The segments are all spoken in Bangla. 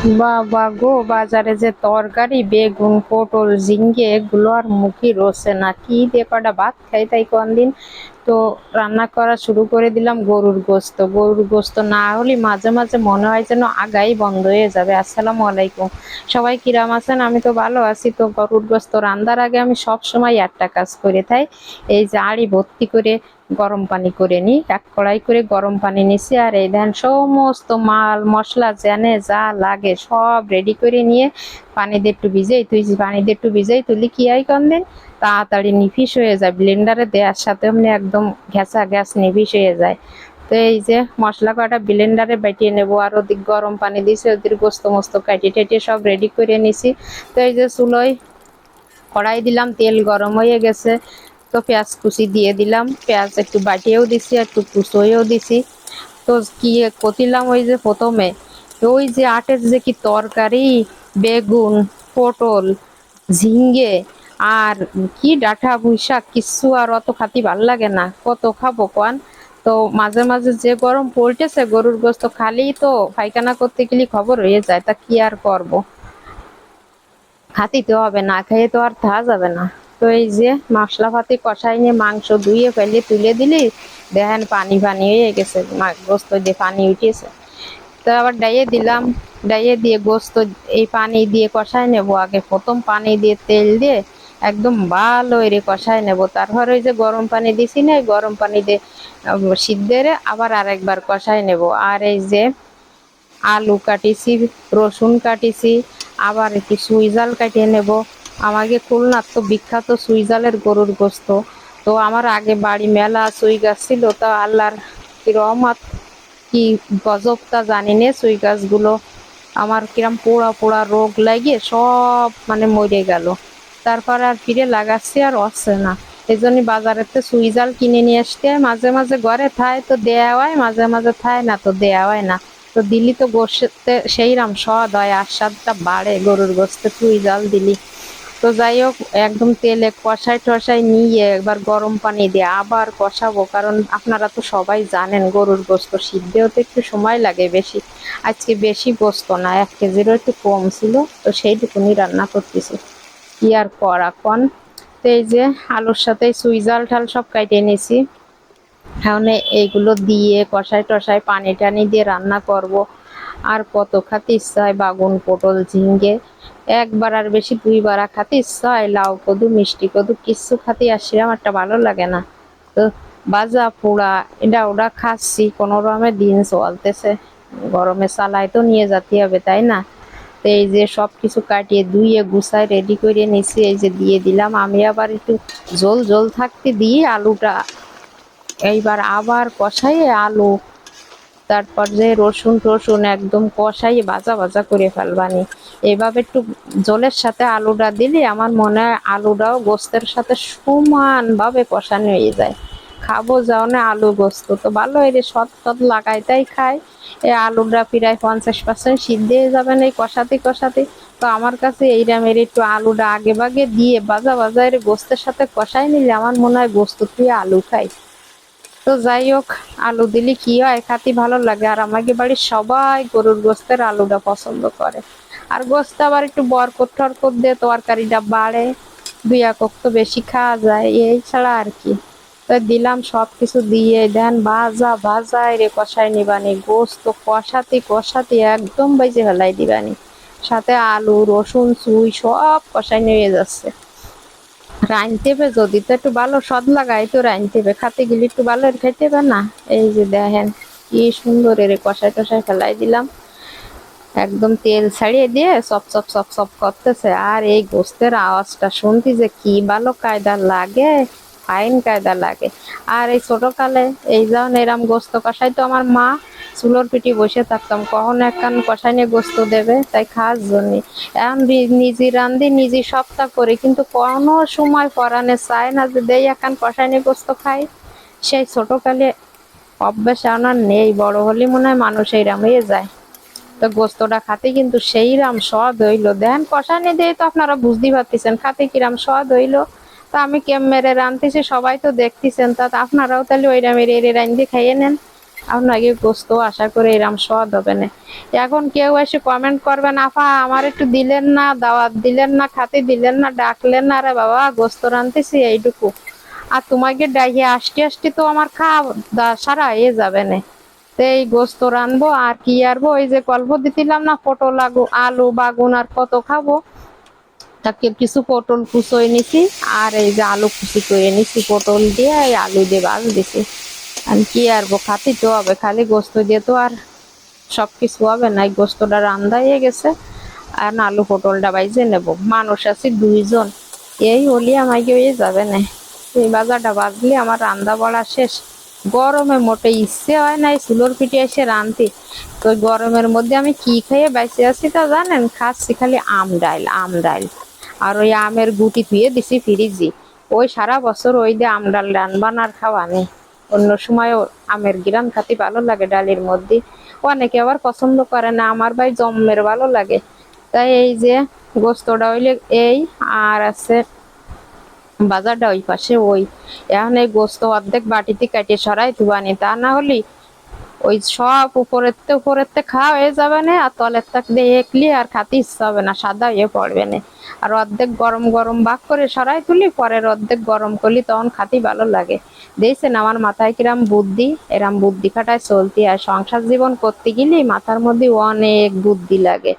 বাবা গো, বাজারে যে তরকারি বেগুন পটল ঝিঙ্গে এগুলো আর মুখই রোচে না। কি দিয়ে কটা ভাত খাই তাই কোনদিন। তো রান্না করা শুরু করে দিলাম গরুর গোস্ত না হলে মাঝে মাঝে মনে হয় যেন আগাই বন্ধ হয়ে যাবে। আসসালামু আলাইকুম, সবাই কিরাম আছেন? আমি তো ভালো আছি। তো গরুর গোস্ত রান্নার আগে আমি সব সময় একটা কাজ করে থাই, এই যে আড়ি ভর্তি করে গরম পানি করে নিই। এক কড়াই করে গরম পানি নিছি, আর এই ধান সমস্ত মাল মশলা জেনে যা লাগে সব রেডি করে নিয়ে পানি দিয়ে একটু ভিজেই তুইছি। পানি দিয়ে একটু ভিজেই তুলি কি হয় কোন দিন তাড়াতাড়ি নিফিস হয়ে যায়, ব্লেন্ডারে দেওয়ার সাথে এমনি একদম ঘেঁচা গ্যাস নিফিস হয়ে যায়। তো এই যে মশলা কটা ব্লেন্ডারে বেটিয়ে নেবো, আর ওদিক গরম পানি দিয়েছি, ওদিক গোস্ত মোস্ত কাটিয়ে টেটিয়ে সব রেডি করে নিছি। তো এই যে চুলোয় কড়াই দিলাম, তেল গরম হয়ে গেছে। তো পেঁয়াজ কুচি দিয়ে দিলাম, পেঁয়াজ একটু বাটিয়েও দিছি একটু কুচোয়েও দিছি। তো কি কতিলাম, ওই যে প্রথমে ওই যে আটের যে কি তরকারি, বেগুন পটল ঝিঙ্গে আর কি ডাঁটা পুঁই শাক, কিচ্ছু আর অত খাতি ভাল লাগে না, কত খাবো কোয়ান। তো মাঝে মাঝে যে গরম পড়তেছে গরুর গোস্ত খালি তো পায়খানা করতে গেলে খবর হয়ে যায়, তা কি আর করব, খাতিতে হবে, না খেয়ে তো আর থাকা যাবে না। তো এই যে মশলা পাতি কষাই নিয়ে মাংস ধুয়ে ফেলে তুলে দিলি, দেখেন পানি পানি হয়ে গেছে, গোস্ত দিয়ে পানি উঠেছে। তো আবার ডাইয়ে দিলাম, ডাইয়ে দিয়ে গোস্ত এই পানি দিয়ে কষাই নেব। আগে প্রথম পানি দিয়ে তেল দিয়ে একদম ভালো করে কষাই নেব, তারপর ওই যে গরম পানি দিছি না, গরম পানি দিয়ে সিদ্ধেরে আবার আরেকবার কষাই নেব। আর এই যে আলু কাটিছি, রসুন কাটিছি, আবার একটু সুইজাল কাটিয়ে নেব। আমাকে খুলনার তো বিখ্যাত সুইজালের গরুর গোস্ত। তো আমার আগে বাড়ি মেলা সুই গাছ ছিল, তা আল্লাহর কি রহমত কি গজবটা জানি নে, সুই গাছগুলো আমার কিরম পোড়া পোড়া রোগ লাগিয়ে সব মানে মরে গেল। তারপর আর ফিরে লাগাচ্ছি আর হচ্ছে না। এই জন্য বাজারেতে সুইজাল কিনে নিয়ে আসতে হয়, মাঝে মাঝে ঘরে থায় তো দেয়া হয়, মাঝে মাঝে থায় না তো দেয়া হয় না। তো দিলি তো গোস্তে সেইরাম স্বাদ হয় আর স্বাদটা বাড়ে গরুর গোস্তে সুইজাল দিলি। তো যাই হোক, একদম তেলে কষাই টষাই নিয়ে একবার গরম পানি দিয়ে আবার কষাবো, কারণ আপনারা তো সবাই জানেন গরুর গোস্ত সিদ্ধ হতে একটু সময় লাগে বেশি। আজকে বেশি গোস্ত না, 1 কেজিরও একটু কম ছিল, তো সেইটুকুনি রান্না করতেছি, কি আর করা কন। তো এই যে আলুর সাথে সুইজাল ঠাল সব কাটিয়ে নিছি, এখন এইগুলো দিয়ে কষাই টষাই পানি টানি দিয়ে রান্না করব। আর কত খাতে ইচ্ছা হয় বাগুন পটল ঝিঙ্গে, একবার আর বেশি 2 বার খাতে ইচ্ছা হয়। লাউ কদু মিষ্টি কদু কিচ্ছু খাতে আসছে আমার একটা ভালো লাগে না। তো বাজা পোড়া এটা ওটা খাচ্ছি, কোনো রকমে দিন চলতেছে, গরমে চালাই তো নিয়ে যেতে হবে তাই না। তো এই যে সব কিছু কাটিয়ে ধুয়ে গুছাই রেডি করে নিছি, এই যে দিয়ে দিলাম। আমি আবার একটু ঝোল ঝোল থাকতে দিয়ে আলুটা এইবার আবার কষাইয়ে আলু, তারপর যে রসুন টসুন একদম কষাইয়ে ভাজা ভাজা করে ফেলবানি। এইভাবে একটু জলের সাথে আলুটা দিলে আমার মনে হয় আলুটাও গোস্তের সাথে সমান ভাবে কষানো হয়ে যায়। খাবো যাও না আলু গোস্ত তো ভালো, এর সৎ সৎ লাগাই তাই খাই। এই আলুটা প্রায় 50% সিদ্ধ হয়ে যাবেন এই কষাতে কষাতে। তো আমার কাছে এইরকমের একটু আলুটা আগে ভাগে দিয়ে ভাজা ভাজা এর গোস্তের সাথে কষাই নিলে আমার মনে হয় গোস্ত তুই আলু খাই। তো যাই হোক, আলু দিলে কি হয় খাতি ভালো লাগে, আর আমাকে বাড়ির সবাই গরুর গোস্তের আলুটা পছন্দ করে। আর গোস্ত আবার একটু বরকত টরকত দিয়ে তরকারিটা বাড়ে, 2 একক তো বেশি খাওয়া যায়, এই ছাড়া আর কি। তো দিলাম সব কিছু দিয়ে দেন ভাজা ভাজা রে কষাই নিবানি, গোস্ত কষাতে কষাতে একদম বেজে ফেলাই দিবানি, সাথে আলু রসুন চুই সব কষাই নিয়ে যাচ্ছে। রাঁধতে হবে যদি তো একটু ভালো স্বাদ লাগাই, তো রাঁধতে হবে, খাতে গেলে একটু ভালো খাইতে হবে না। এই যে দেখেন কি সুন্দর এর কষাই টষাই ফেলাই দিলাম, একদম তেল ছাড়িয়ে দিয়ে সপ সপ সপ সপ করতেছে। আর এই গোস্তের আওয়াজটা শুনতে যে কি ভালো কায়দা লাগে, ফাইন কায়দা লাগে। আর এই ছোটকালে এই যখন এরাম গোস্ত কষাই তো আমার মা চুলোর পিঠে বসে থাকতাম, কখন একখান কষাই নিয়ে গোস্ত দেবে তাই খাওয়ার জন্যে। এখন নিজে রান্ধি নিজে সপ্তাহ করি, কিন্তু কোনো সময় পরানে চায় না যে দেই একখান কষাই নিয়ে গোস্ত খাই। সেই ছোটকালে অভ্যাস আমার নেই, বড় হলে মনে হয় মানুষ এইরাম হয়ে যায়। তো গোস্তটা খাতে কিন্তু সেইরাম স্বাদ হইলো, দেন কষানি দিয়ে তো আপনারা বুঝতেই পারতেছেন খাতে কিরাম স্বাদ হইলো। তা আমি কেম মেরে রাঁধতেছি সবাই তো দেখতেছেন, তা আপনারাও তাহলে ওইরাম মেরে রাঁধে খাইয়ে নেন। আপনাকে গোস্ত আশা করে এরম স্বাদ হবে না। এখন কেউ এসে কমেন্ট করবেন, আপা আমার একটু দিলেন না, দাওয়াত দিলেন না, খাতে দিলেন না, ডাকলেন না। আরে বাবা, গোস্ত রাঁধতেছি এইটুকু, আর তোমাকে ডাইয়ে আসতে আসতে তো আমার খাওয়া সারা হয়ে যাবে না। তো এই গোস্ত রানবো আর কি আরবো, ওই যে গল্প দিছিলাম না, পটল আলু বাগুন আর কত খাবো, তাকে কিছু পটল কুচোয় নিছি, আর এই যে আলু কুচি করে নিছি, পটল দিয়ে এই আলু দিয়ে বাজ দিছি। আর কি আরবো, খাতি তো হবে, খালি গোস্ত দিয়ে তো আর সবকিছু হবে না। এই গোস্তটা রান্দা হয়ে গেছে, আর আলু পটলটা বাইজে নেব, মানুষ আছি 2 জন, এই হলি আমাকে হয়ে যাবে না। এই বাজারটা বাজলে আমার রান্না বাড়া শেষ। গরমে মোটে ইচ্ছে হয় না এই চুলোর পিঠে এসে রাঁধতে। তো গরমের মধ্যে আমি কি খেয়ে বেঁচে আছি তা জানেন? খাচ্ছি খালি আম ডাইল। আর ওই আমের গুটি ধুয়ে দিছি ফ্রিজে, ওই সারা বছর ওই দিয়ে আম ডাল রানবান আর খাওয়া নেই। অন্য সময় আমের গিরান খাতে ভালো লাগে ডালের মধ্যে। অনেকে আবার পছন্দ করে না, আমার ভাই জম্মের ভালো লাগে। তাই এই যে গোস্তটা হইলে এই, আর আছে বাজারটা ওই পাশে ওই। এখন এই গোস্ত অর্ধেক বাটিতে কাটিয়ে সরাই থুবানি, তা না হলে ওই সব উপরেতে খাওয়া হয়ে যাবে না, আর তলের তাক দিয়ে একলি আর খাতে ইচ্ছা হবে না, সাদা হয়ে পড়বে না। আর অর্ধেক গরম গরম ভাগ করে সরাই তুলি, পরের অর্ধেক গরম করলি তখন খাতে ভালো লাগে। দেখছেন আমার মাথায় কিরাম বুদ্ধি, এরাম বুদ্ধি খাটায় চলতি। আর সংসার জীবন করতে গেলে মাথার মধ্যে অনেক বুদ্ধি লাগে।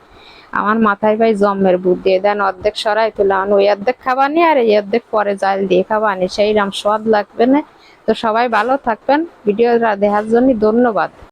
আমার মাথায় ভাই জম্মের বুদ্ধি, দেন অর্ধেক সরাই তুলাম, ওই অর্ধেক খাবানি আর এই অর্ধেক পরে জাল দিয়ে খাবানি, সেইরাম স্বাদ লাগবে না। তো সবাই ভালো থাকবেন, ভিডিওটা দেখার জন্য ধন্যবাদ।